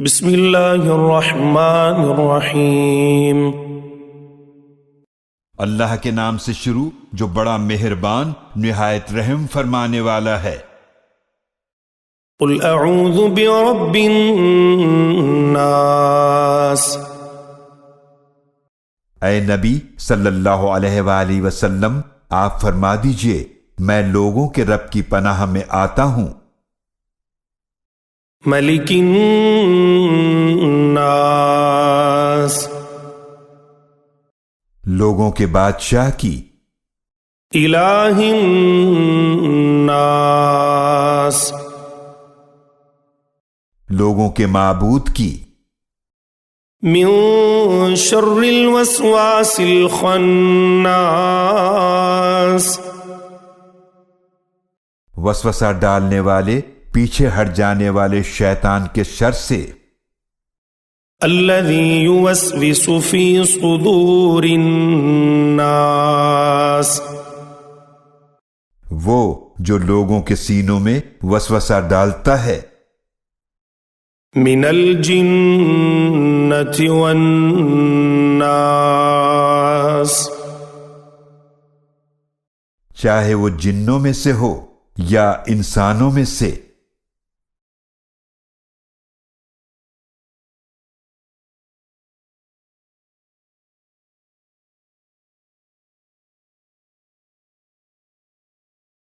بسم اللہ الرحمن الرحیم۔ اللہ کے نام سے شروع جو بڑا مہربان نہایت رحم فرمانے والا ہے۔ قل اعوذ برب الناس، اے نبی صلی اللہ علیہ وآلہ وسلم آپ فرما دیجئے میں لوگوں کے رب کی پناہ میں آتا ہوں۔ ملک الناس، لوگوں کے بادشاہ کی، الہ الناس، لوگوں کے معبود کی، من شر الوسواس الخناس، وسوسہ ڈالنے والے پیچھے ہٹ جانے والے شیطان کے شر سے، الذی یوسوس فی صدور الناس، وہ جو لوگوں کے سینوں میں وسوسہ ڈالتا ہے، من الجنۃ والناس، چاہے وہ جنوں میں سے ہو یا انسانوں میں سے۔